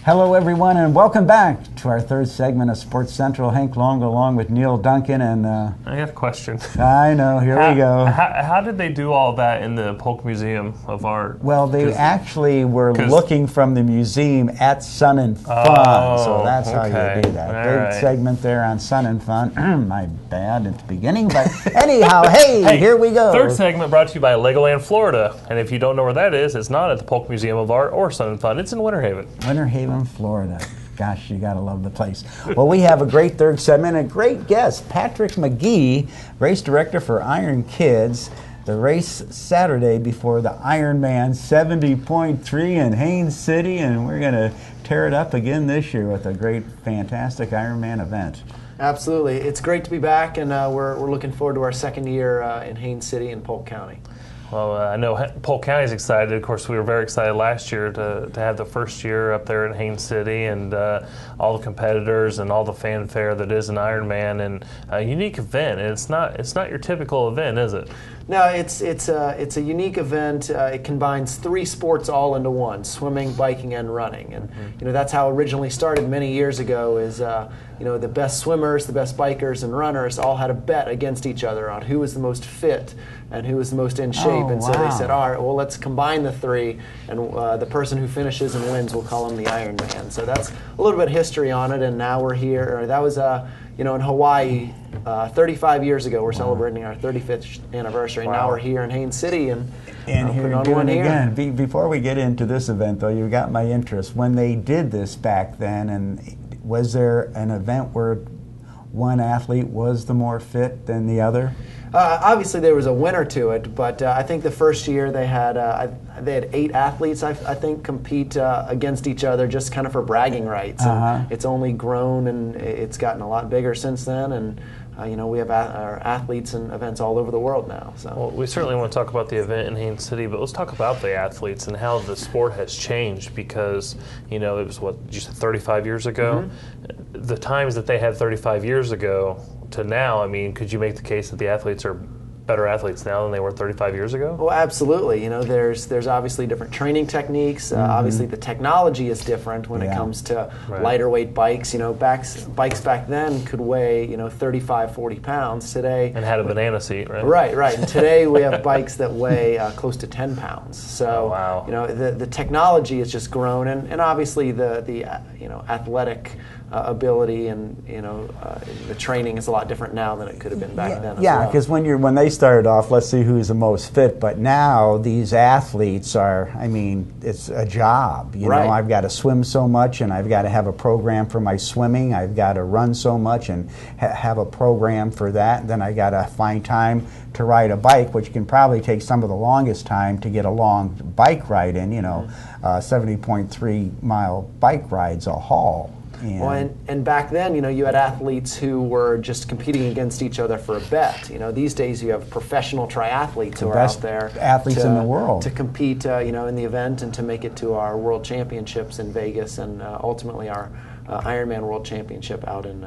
Hello, everyone, and welcome back to our third segment of Sports Central. Hank Long, along with Neil Duncan, and I have a question. I know. Here we go. How did they do all that in the Polk Museum of Art? Well, they actually were looking from the museum at Sun and Fun, so that's how you do that. Big segment there on Sun and Fun. My bad at the beginning, but anyhow, hey, here we go. Third segment brought to you by LEGOLAND Florida, and if you don't know where that is, it's not at the Polk Museum of Art or Sun and Fun. It's in Winter Haven. Winter Haven, Florida. Gosh, you gotta love the place. Well, we have a great third segment, a great guest, Patrick McGee, race director for IronKids. The race Saturday before the Ironman 70.3 in Haines City, and we're gonna tear it up again this year with a great, fantastic Ironman event. Absolutely, it's great to be back, and we're looking forward to our second year in Haines City and Polk County. Well, I know Polk County is excited. Of course, we were very excited last year to have the first year up there in Haines City, and all the competitors and all the fanfare that is an Ironman, and a unique event. And it's not your typical event, is it? No, it's a unique event. It combines three sports all into one: swimming, biking, and running. And that's how it originally started many years ago. Is the best swimmers, the best bikers, and runners all had a bet against each other on who was the most fit and who was the most in shape. So they said, all right, well, let's combine the three, and the person who finishes and wins, we'll call him the Ironman. So that's a little bit of history on it, and now we're here. That was in Hawaii 35 years ago. We're celebrating our 35th anniversary. Wow. Now we're here in Haines City, and here doing it again. Before we get into this event, though, you got my interest. When they did this back then, and was there an event where one athlete was the more fit than the other? Obviously, there was a winner to it, but I think the first year they had 8 athletes, I think, compete against each other just kind of for bragging rights. And it's only grown, and it's gotten a lot bigger since then. And we have our athletes and events all over the world now. So. Well, we certainly want to talk about the event in Haines City, but let's talk about the athletes and how the sport has changed, because it was, what you said, 35 years ago? Mm-hmm. The times that they had 35 years ago to now, I mean, could you make the case that the athletes are better athletes now than they were 35 years ago? Well, absolutely. There's obviously different training techniques. Obviously, the technology is different when it comes to lighter weight bikes. Bikes back then could weigh 35, 40 pounds. Today, and had a banana seat, right? Right. And today we have bikes that weigh close to 10 pounds. So the technology has just grown, and obviously the athletic ability and the training is a lot different now than it could have been back then. Yeah, because when they started off, let's see who's the most fit. But now these athletes are, it's a job. You know, I've got to swim so much, and I've got to have a program for my swimming. I've got to run so much and have a program for that. And then I got to find time to ride a bike, which can probably take some of the longest time to get a long bike ride in. 70.3 mile bike rides a haul. And back then, you had athletes who were just competing against each other for a bet. These days you have professional triathletes who are out there, athletes in the world, to compete, in the event and to make it to our World Championships in Vegas, and ultimately our Ironman World Championship out in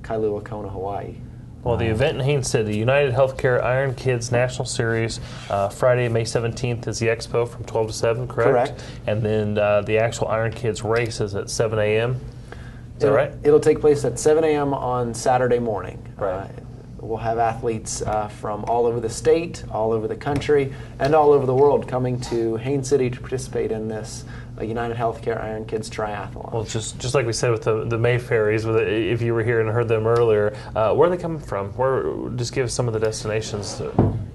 Kailua Kona, Hawaii. Well, the event in Haines City, the United Healthcare IronKids National Series, Friday, May 17th is the expo from 12 to 7, correct? Correct. And then the actual IronKids race is at 7 a.m. Is that right? It'll take place at 7 a.m. on Saturday morning. Right. We'll have athletes from all over the state, all over the country, and all over the world coming to Haines City to participate in this United Healthcare IronKids Triathlon. Well, just like we said with the Mayfairies, if you were here and heard them earlier, where are they coming from? Just give us some of the destinations.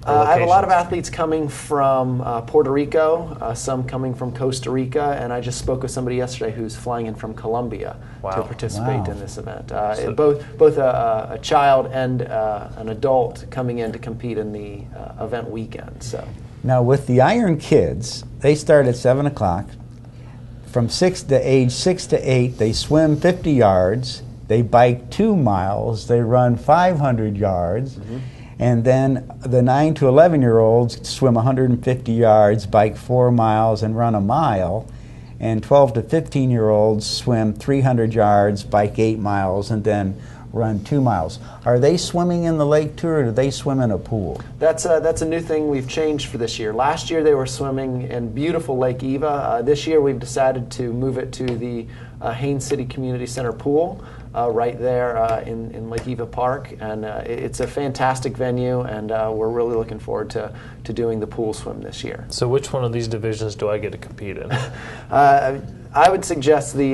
I have a lot of athletes coming from Puerto Rico, some coming from Costa Rica, and I just spoke with somebody yesterday who's flying in from Colombia to participate in this event. Both a child and an adult coming in to compete in the event weekend. So now with the IronKids, they start at 7 o'clock. From age 6 to 8, they swim 50 yards, they bike 2 miles, they run 500 yards, and then the 9 to 11-year-olds swim 150 yards, bike 4 miles, and run a mile, and 12 to 15-year-olds swim 300 yards, bike 8 miles, and then run 2 miles. Are they swimming in the lake too, or do they swim in a pool? That's a new thing we've changed for this year. Last year they were swimming in beautiful Lake Eva. This year we've decided to move it to the Haines City Community Center pool. Right there in Lake Eva Park, and it's a fantastic venue, and we're really looking forward to doing the pool swim this year. So which one of these divisions do I get to compete in? I would suggest the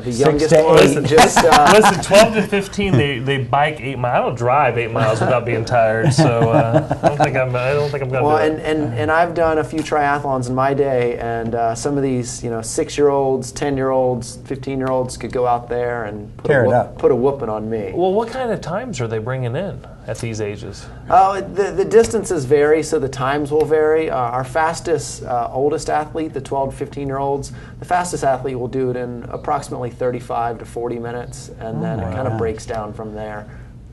youngest to one. 8. Just, Listen, 12 to 15, they bike 8 miles. I don't drive 8 miles without being tired, so I don't think I'm going to well, do it. and I've done a few triathlons in my day, and some of these 6-year-olds, 10-year-olds, 15-year-olds could go out there and put a whooping on me. Well, what kind of times are they bringing in at these ages? The distances vary, so the times will vary. Our fastest, oldest athlete, the 12 to 15-year-olds, the fastest athlete will do it in approximately 35 to 40 minutes, and then it kind of breaks down from there.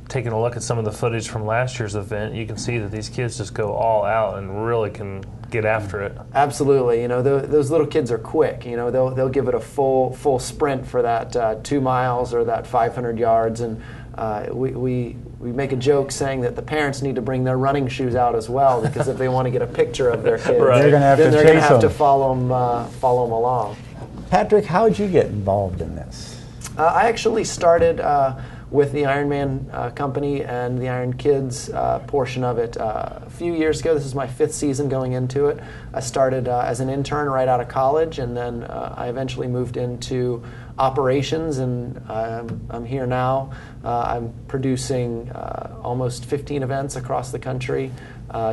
Taking a look at some of the footage from last year's event, you can see that these kids just go all out and really can get after it. Absolutely. Those little kids are quick. They'll give it a full sprint for that 2 miles or that 500 yards, and we make a joke saying that the parents need to bring their running shoes out as well, because if they want to get a picture of their kids, Right. They're going to have to follow them along. Patrick, how did you get involved in this? I actually started with the Ironman company and the IronKids portion of it a few years ago. This is my 5th season going into it. I started as an intern right out of college, and then I eventually moved into operations, and I'm here now. I'm producing almost 15 events across the country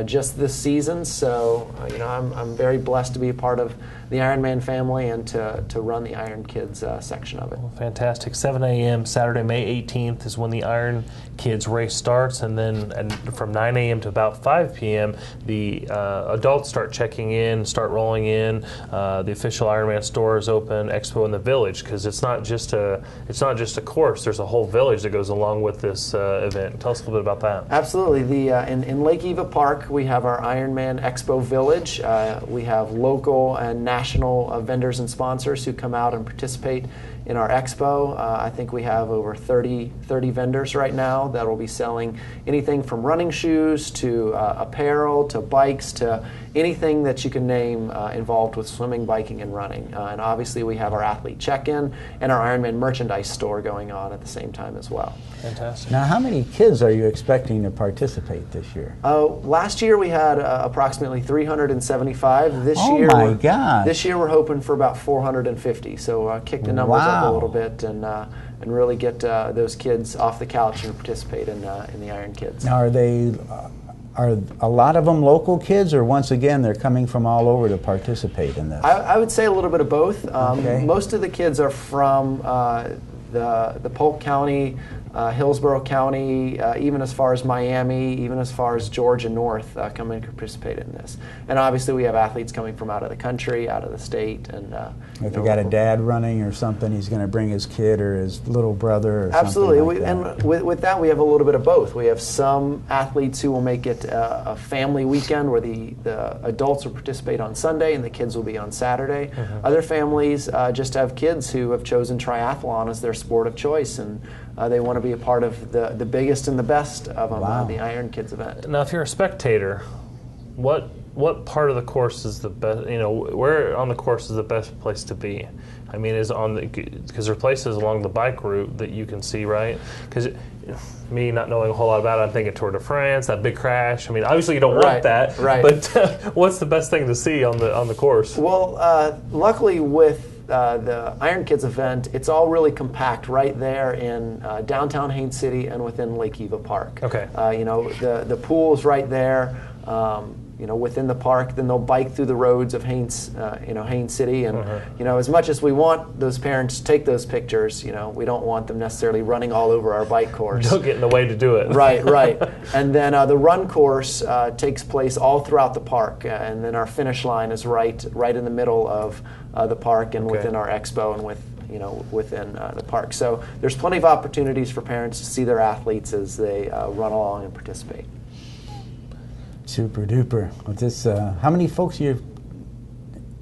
just this season, so I'm very blessed to be a part of the Ironman family and to run the IronKids section of it. Well, fantastic. 7 a.m. Saturday, May 18th is when the IronKids race starts, and then from 9 a.m. to about 5 p.m. the adults start checking in, start rolling in. The official Ironman store is open, Expo in the Village, because it's not just a course. There's a whole village that goes along with this event. Tell us a little bit about that. Absolutely. In Lake Eva Park, we have our Ironman Expo Village. We have local and national vendors and sponsors who come out and participate in our expo. I think we have over 30 vendors right now that will be selling anything from running shoes to apparel to bikes to anything that you can name involved with swimming, biking, and running. And obviously we have our athlete check-in and our Ironman merchandise store going on at the same time as well. Fantastic. Now, how many kids are you expecting to participate this year? Last year we had approximately 375. This Oh year, my God! This year we're hoping for about 40050. So kick the numbers up a little bit and really get those kids off the couch and participate in the IronKids. Now, are a lot of them local kids, or once again they're coming from all over to participate in this? I would say a little bit of both. Okay. Most of the kids are from the Polk County, Hillsborough County, even as far as Miami, even as far as Georgia North, come and participate in this. And obviously we have athletes coming from out of the country, out of the state. And if you got a dad running or something, he's going to bring his kid or his little brother or absolutely. something like that. And with that, we have a little bit of both. We have some athletes who will make it a family weekend where the adults will participate on Sunday and the kids will be on Saturday. Mm-hmm. Other families just have kids who have chosen triathlon as their sport of choice, and they want to be a part of the biggest and the best of them, the IronKids event. Now, if you're a spectator, what part of the course is the best? Where on the course is the best place to be? I mean, because there are places along the bike route that you can see, right? Because me not knowing a whole lot about it, I'm thinking Tour de France, that big crash. I mean, obviously you don't want that, right? But what's the best thing to see on the course? Well, luckily with the IronKids event, it's all really compact right there in downtown Haines City and within Lake Eva Park. Okay. The pool's right there. Within the park, then they'll bike through the roads of Haines City, and as much as we want those parents to take those pictures, we don't want them necessarily running all over our bike course. Don't get in the way to do it. Right. And then the run course takes place all throughout the park, and then our finish line is right in the middle of the park and within our expo and within the park. So there's plenty of opportunities for parents to see their athletes as they run along and participate. Super duper. How many folks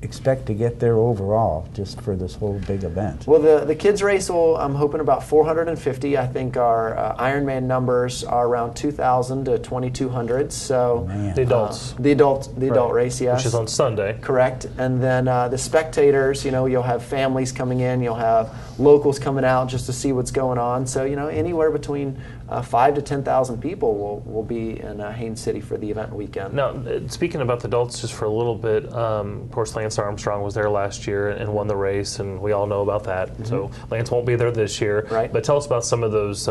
expect to get there overall, just for this whole big event? Well, the kids race I'm hoping about 450. I think our Ironman numbers are around 2,000 to 2,200. So the adults, the adult race, yes, which is on Sunday. Correct. And then the spectators, you'll have families coming in, you'll have locals coming out just to see what's going on. So anywhere between 5,000 to 10,000 people will be in Haines City for the event weekend. Now, speaking about the adults just for a little bit, of course, Lance Armstrong was there last year and won the race, and we all know about that. Mm-hmm. So Lance won't be there this year. Right. But tell us about some of those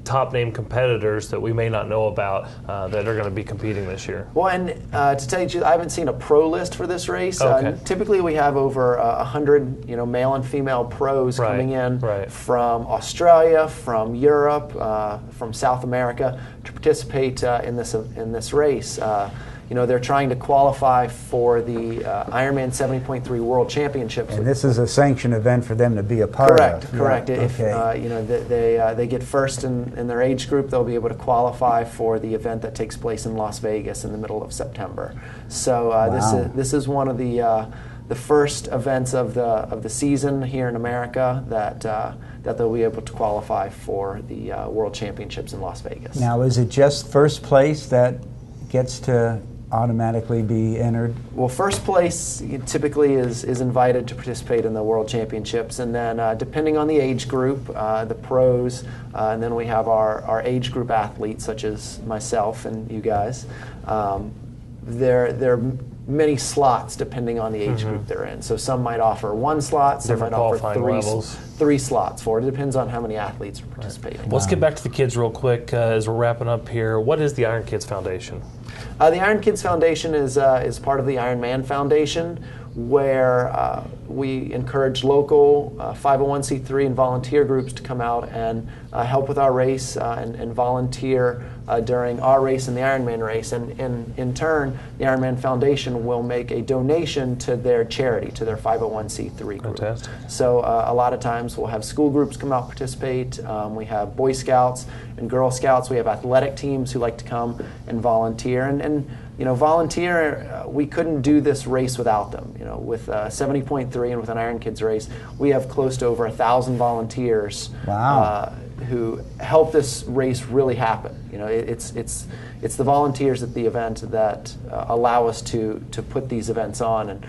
top-name competitors that we may not know about that are going to be competing this year. Well, and to tell you the truth, I haven't seen a pro list for this race. Okay. Typically, we have over 100, male and female pros coming in from Australia, from Europe, from South America to participate in this race. They're trying to qualify for the Ironman 70.3 World Championships. And this is a sanctioned event for them to be a part of. Correct. Yeah. If they get first in their age group, they'll be able to qualify for the event that takes place in Las Vegas in the middle of September. So wow. this is one of the first events of the season here in America that they'll be able to qualify for the World Championships in Las Vegas. Now, is it just first place that gets to automatically be entered? Well, first place typically is invited to participate in the World Championships, and then depending on the age group, the pros, and then we have our age group athletes such as myself and you guys. There are many slots depending on the age group they're in. So some might offer one slot, some might offer three slots for it. It depends on how many athletes are participating. Well, let's get back to the kids real quick as we're wrapping up here. What is the IronKids Foundation? The IronKids Foundation is part of the Ironman Foundation, where we encourage local 501c3 and volunteer groups to come out and help with our race and volunteer during our race and the Ironman race. And in turn, the Ironman Foundation will make a donation to their charity, to their 501c3 group. Fantastic. So a lot of times we'll have school groups come out and participate. We have Boy Scouts and Girl Scouts. We have athletic teams who like to come and volunteer. And volunteer, we couldn't do this race without them. With 70.3 and with an IronKids race, we have close to over 1,000 volunteers. Wow. Who help this race really happen. It's the volunteers at the event that allow us to put these events on, and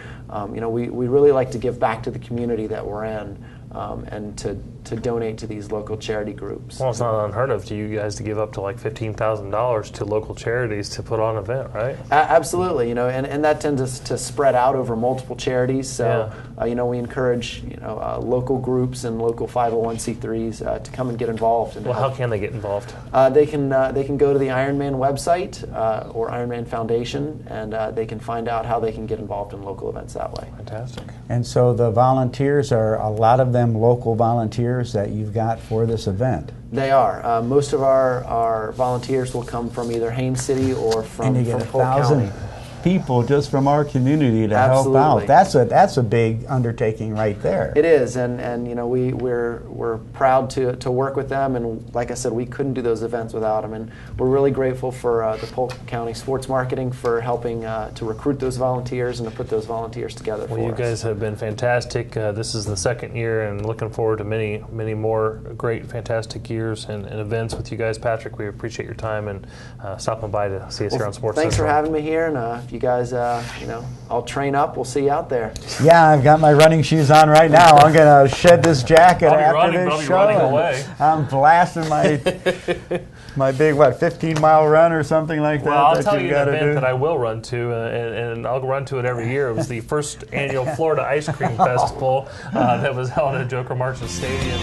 we really like to give back to the community that we're in, and to donate to these local charity groups. Well, it's not unheard of to you guys to give up to like $15,000 to local charities to put on an event, right? Absolutely, and that tends to spread out over multiple charities. So, we encourage local groups and local 501c3s to come and get involved. And how can they get involved? They can go to the Ironman website or Ironman Foundation, and they can find out how they can get involved in local events that way. Fantastic. And so the volunteers are a lot of them local volunteers that you've got for this event. They are. Most of our volunteers will come from either Haines City or from Polk County. People just from our community to Absolutely. help out. That's a big undertaking right there. It is, and we're proud to work with them, and like I said, we couldn't do those events without them, and we're really grateful for the Polk County Sports Marketing for helping to recruit those volunteers and to put those volunteers together for us. Well, you guys have been fantastic. This is the second year, and looking forward to many, many more great, fantastic years and events with you guys. Patrick, we appreciate your time and stopping by to see us here on Sports Thanks Central. for having me here, and if you guys, I'll train up. We'll see you out there. Yeah, I've got my running shoes on right now. I'm going to shed this jacket after this show. Running away. I'm blasting my big 15-mile run or something like that. Well, I'll tell you an event that I will run to, and I'll run to it every year. It was the first annual Florida Ice Cream Festival that was held at Joker Marchant Stadium.